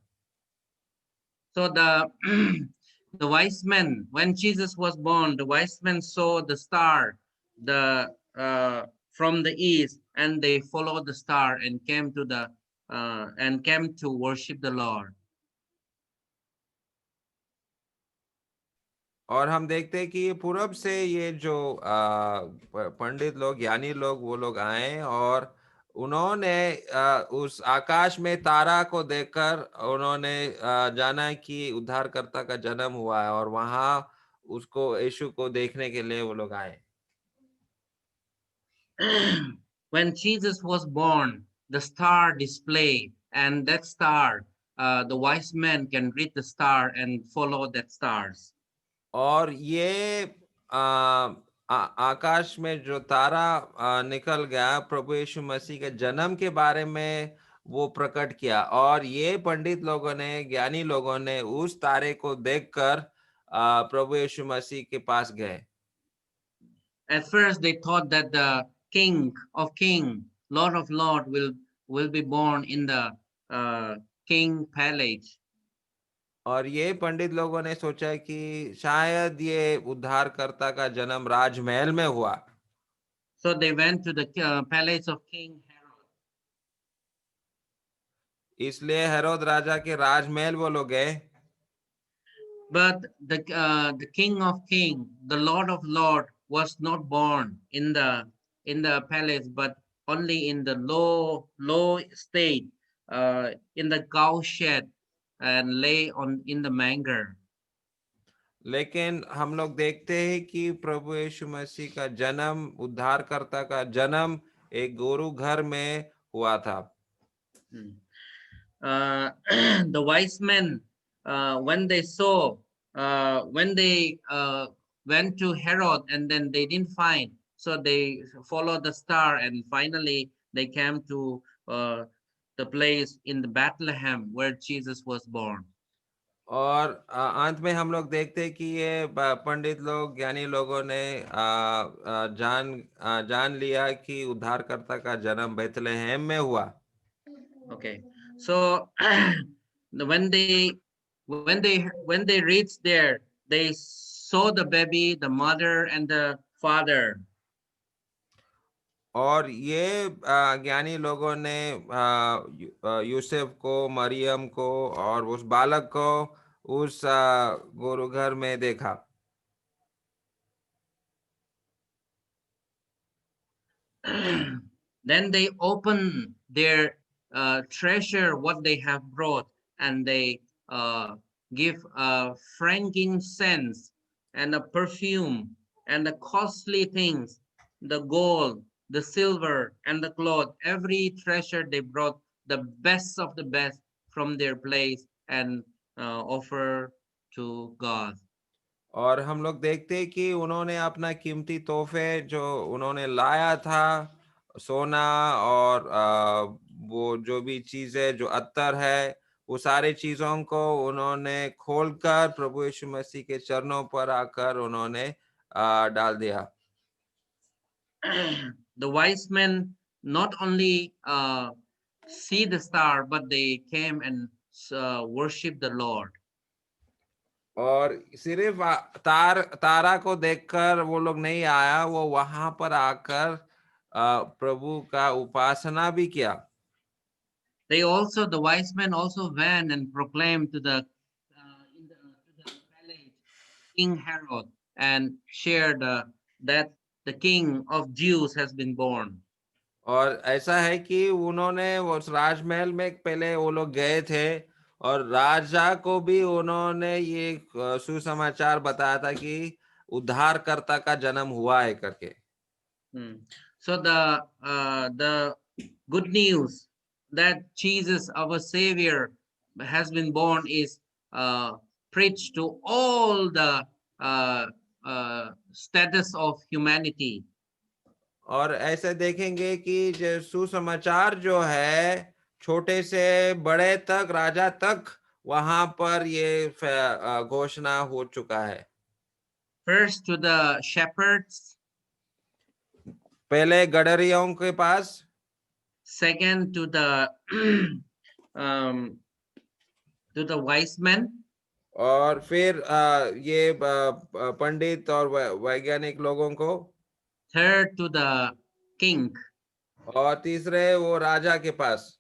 So the the wise men, when Jesus was born, the wise men saw the star, the from the east, and they followed the star and came to worship the Lord. और हम देखते हैं कि ये पूरब से ये जो पंडित लोग, ज्ञानी लोग, वो लोग आए और उन्होंने उस आकाश में तारा को देखकर उन्होंने जाना कि उद्धारकर्ता का जन्म हुआ है, और वहां उसको, यीशु को देखने के लिए वो लोग आए। When Jesus was born, the star displayed, and that star, the wise men can read the star and follow that stars. और ये आकाश में जो तारा निकल गया, प्रभु यीशु मसीह के जन्म के बारे में वो प्रकट किया, और ये पंडित लोगों ने, ज्ञानी लोगों ने उस तारे को देखकर प्रभु यीशु मसीह के पास गए। At first, they thought that the King of King, Lord of Lord, will be born in the king palace. और ये पंडित लोगों ने सोचा कि शायद ये उद्धारकर्ता का जन्म राजमहल में हुआ। So they went to the palace of King Herod. इसलिए हेरोद राजा के राजमहल वो लोग गए। But the King of King, the Lord of Lord, was not born in the palace, but only in the low state, in the cow shed, and lay on in the manger. लेकिन हम लोग देखते हैं कि प्रभु यीशु मसीह का जन्म, उद्धारकर्ता का जन्म एक गोरू घर में हुआ था। Hmm. The wise men, when they saw, when they went to Herod and then they didn't find, so they followed the star and finally they came to the place in the Bethlehem where Jesus was born. और अंत में हम लोग देखते हैं कि ये पंडित लोग, ज्ञानी लोगों ने जान लिया कि उद्धारकर्ता का जन्म बेथलेहम में हुआ। Okay, so when they reached there, they saw the baby, the mother, and the father. और ये ज्ञानी लोगों ने यूसुफ को, मरियम को और उस बालक को उस गोरु घर में देखा। Then they open their treasure, what they have brought, and they give frankincense and a perfume and the costly things, the gold, the silver, and the cloth. Every treasure they brought, the best of the best from their place, and offer to God. और हम लोग देखते हैं कि उन्होंने अपना कीमती तोहफे जो उन्होंने लाया था, सोना और वो जो भी चीजें, जो अत्तर है, वो सारे चीजों को उन्होंने खोलकर प्रभु यीशु मसीह के चरणों पर आकर उन्होंने डाल दिया। The wise men not only see the star, but they came and worship the Lord. और सिर्फ तारा को देखकर वो लोग नहीं आया, वो वहां पर आकर प्रभु का उपासना भी किया। They also, the wise men also went and proclaimed to the palace King Herod and shared that the King of Jews has been born. और ऐसा है कि उन्होंने वो राजमहल में पहले वो लोग गए थे और राजा को भी उन्होंने ये सुसमाचार बताया था कि उद्धारकर्ता का जन्म हुआ है करके। So the good news that Jesus, our Savior, has been born is preached to all the status of humanity. और ऐसे देखेंगे कि जो सुसमाचार जो है छोटे से बड़े तक राजा तक वहां पर ये घोषणा हो चुका है। First to the shepherds, पहले गडरियों के पास, second to the um, to the wise men, और फिर ये पंडित और वैज्ञानिक लोगों को, third to the king. और तीसरे वो राजा के पास।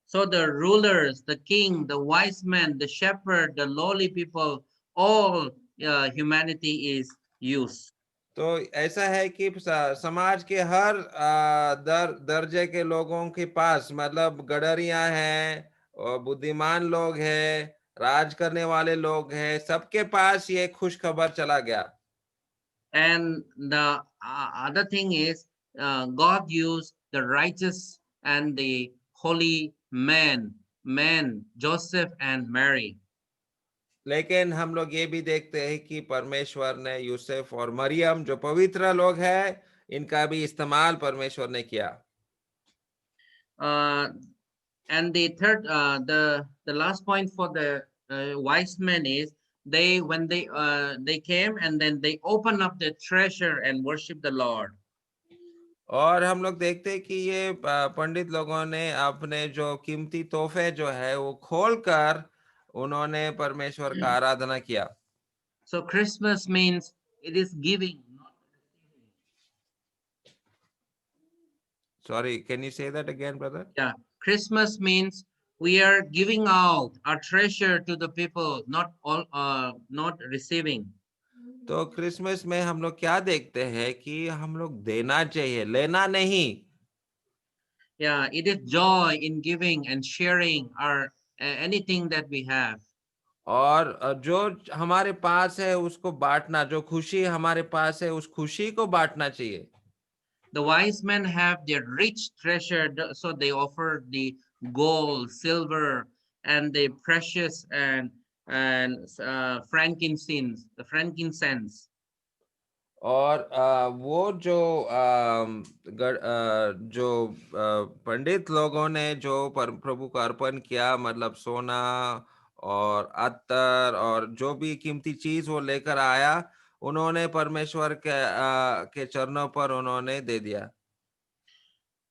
So the rulers, the king, the wise men, the shepherd, the lowly people, all humanity is used. तो ऐसा है कि समाज के हर दर्जे के लोगों के पास, मतलब गडरियां हैं और बुद्धिमान लोग हैं, राज करने वाले लोग हैं, सबके पास ये खुश खबर चला गया। And the other thing is, God used the righteous and the holy men, Joseph and Mary. लेकिन हम लोग ये भी देखते हैं कि परमेश्वर ने यूसुफ और मरियम जो पवित्र लोग हैं, इनका भी इस्तेमाल परमेश्वर ने किया। And the third, the last point for the wise men is when they came and then they open up the treasure and worship the Lord. और हम लोग देखते हैं कि ये पंडित लोगों ने अपने जो कीमती तोहफे जो है वो खोलकर उन्होंने परमेश्वर का आराधना किया। So Christmas means it is giving, not receiving. Sorry, can you say that again, brother? Yeah, Christmas means we are giving out our treasure to the people, not receiving. तो क्रिसमस में हम लोग क्या देखते हैं कि हम लोग देना चाहिए, लेना नहीं। Yeah, it is joy in giving and sharing our anything that we have. और जो हमारे पास है उसको बांटना, जो खुशी हमारे पास है उस खुशी को बांटना चाहिए। The wise men have their rich treasure, so they offer the gold, silver, and the precious and frankincense. और वो जो पंडित लोगों ने जो प्रभु को अर्पण किया, मतलब सोना और अत्तर और जो भी कीमती चीज वो लेकर आया, उन्होंने परमेश्वर के चरणों पर उन्होंने दे दिया।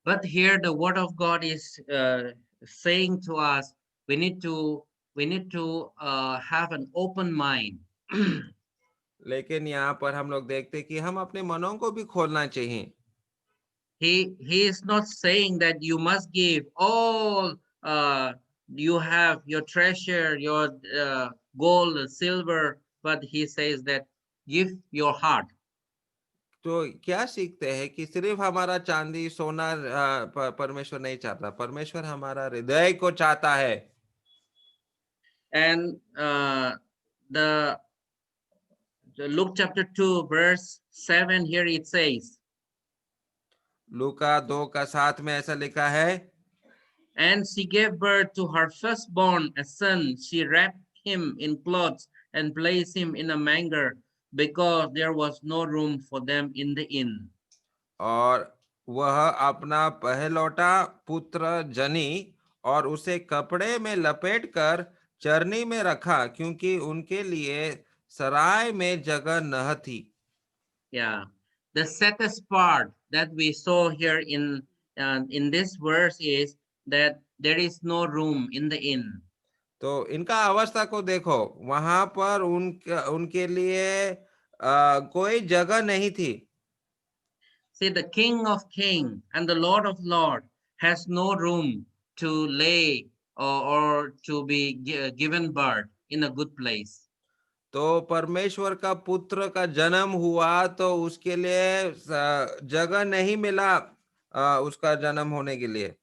But here the word of God is saying to us, we need to have an open mind. लेकिन यहाँ पर हम लोग देखते हैं कि हम अपने मनों को भी खोलना चाहिए। He is not saying that you must give all you have, your treasure, your gold, silver, but he says that give your heart. तो क्या सीखते हैं कि सिर्फ हमारा चांदी सोना परमेश्वर नहीं चाहता, परमेश्वर हमारा हृदय को चाहता है। And the Luke chapter 2 verse 7, here it says, लूका 2:7 में ऐसा लिखा है, and she gave birth to her firstborn, a son. She wrapped him in clothes and placed him in a manger, because there was no room for them in the inn. और वह अपना पहलौटा पुत्र जनी और उसे कपड़े में लपेटकर चरनी में रखा, क्योंकि उनके लिए सराय में जगह न थी। Yeah, the saddest part that we saw here in this verse is that there is no room in the inn. तो इनका अवस्था को देखो, वहां पर उनके लिए कोई जगह नहीं थी। See, the King of Kings and the Lord of Lords has no room to lay or to be given birth in a good place. तो परमेश्वर का पुत्र का जन्म हुआ तो उसके लिए जगह नहीं मिला उसका जन्म होने के लिए।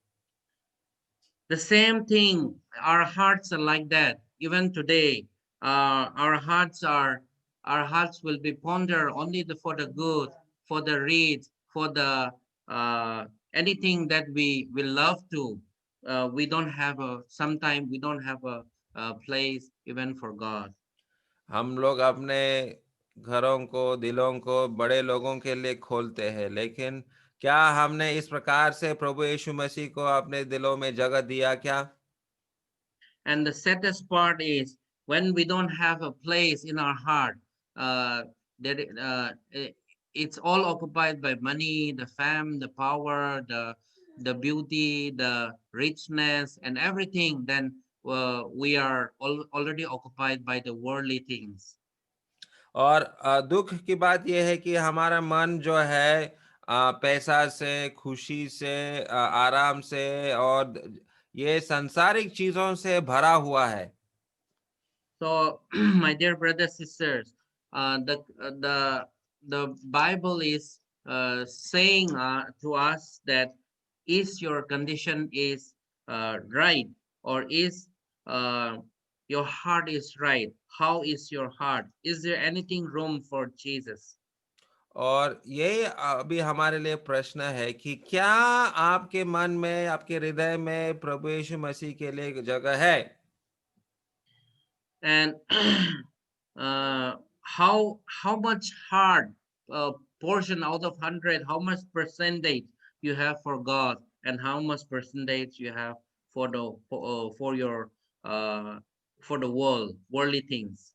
The same thing, our hearts are like that. Even today, our hearts will be ponder only for the good, for the rich, for the anything that we will love to. We don't have a sometimes we don't have a place even for God. हम लोग अपने घरों को, दिलों को बड़े लोगों के लिए खोलते हैं, लेकिन क्या हमने इस प्रकार से प्रभु यीशु मसीह को अपने दिलों में जगह दिया क्या? And the saddest part is when we don't have a place in our heart, that it's all occupied by money, the fame, the power, the beauty, the richness, and everything. Then we are already occupied by the worldly things. और दुख की बात यह है कि हमारा मन जो है पैसा से, खुशी से, आराम से और ये सांसारिक चीजों से भरा हुआ है। So, my dear brothers sisters, the Bible is saying to us that is your condition is right, or is uh, your heart is right? How is your heart? Is there anything room for Jesus? और ये अभी हमारे लिए प्रश्न है कि क्या आपके मन में, आपके हृदय में प्रभु यीशु मसीह के लिए जगह है? And how much hard portion out of 100, how much percentage you have for God, and how much percentage you have for the for your uh, for the worldly things.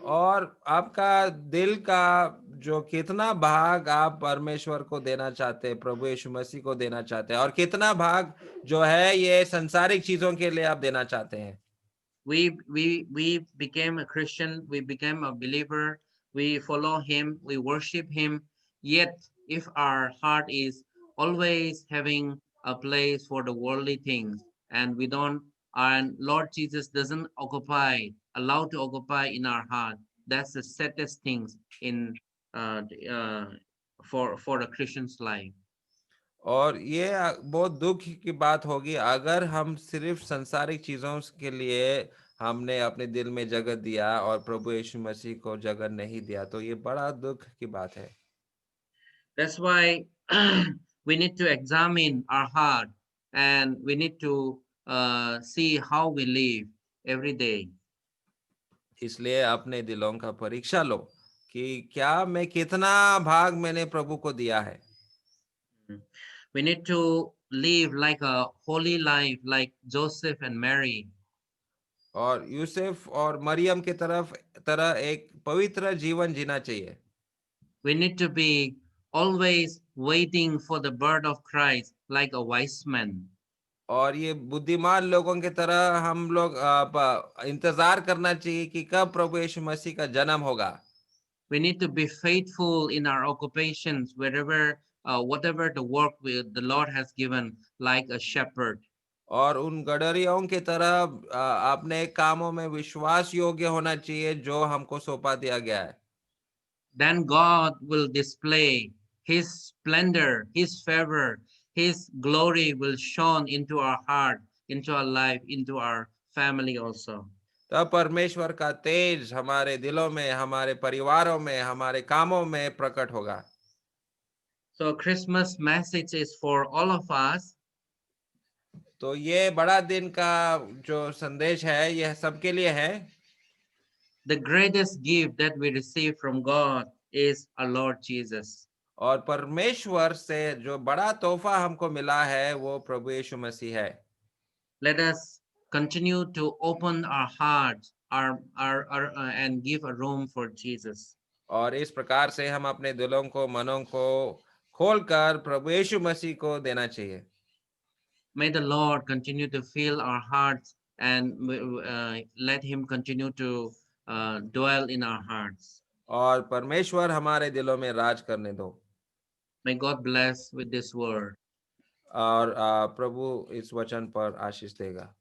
और आपका दिल का जो कितना भाग आप परमेश्वर को देना चाहते हैं, प्रभु यीशु मसीह को देना चाहते हैं, और कितना भाग जो है ये संसारिक चीजों के लिए आप देना चाहते हैं? We became a Christian, we became a believer, we follow him, we worship him. Yet if our heart is always having a place for the worldly things, and we don't, and Lord Jesus doesn't allow to occupy in our heart, that's the saddest things in for a Christian's life. और ये बहुत दुख की बात होगी अगर हम सिर्फ संसारिक चीजों के लिए हमने अपने दिल में जगह दिया और प्रभु यीशु मसीह को जगह नहीं दिया, तो ये बड़ा दुख की बात है। That's why we need to examine our heart, and we need to see how we live every day. इसलिए अपने दिलों का परीक्षा लो कि क्या मैं कितना भाग मैंने प्रभु को दिया है। We need to live like a holy life, like Joseph and Mary. और यूसुफ और मरियम के तरह एक पवित्र जीवन जीना चाहिए। We need to be always waiting for the birth of Christ, like a wise man. और ये बुद्धिमान लोगों की तरह हम लोग इंतजार करना चाहिए कि कब प्रभु यीशु मसीह का जन्म होगा। We need to be faithful in our occupations, wherever, whatever the work the Lord has given, like a shepherd. और उन गडरियों की तरह अपने कामों में विश्वास योग्य होना चाहिए जो हमको सौंपा दिया गया है। Then God will display his splendor, his favor, his glory will shine into our heart, into our life, into our family also. तब परमेश्वर का तेज हमारे दिलों में, हमारे परिवारों में, हमारे कामों में प्रकट होगा। So Christmas message is for all of us. तो ये बड़ा दिन का जो संदेश है यह सबके लिए है। The greatest gift that we receive from God is our Lord Jesus. और परमेश्वर से जो बड़ा तोहफा हमको मिला है वो प्रभु यीशु मसीह है। Let us continue to open our hearts, and give a room for Jesus. और इस प्रकार से हम अपने दिलों को, मनों को खोलकर प्रभु यीशु मसीह को देना चाहिए। May the Lord continue to fill our hearts and let him continue to dwell in our hearts. और परमेश्वर हमारे दिलों में राज करने दो। May God bless with this word. और प्रभु इस वचन पर आशीष देगा।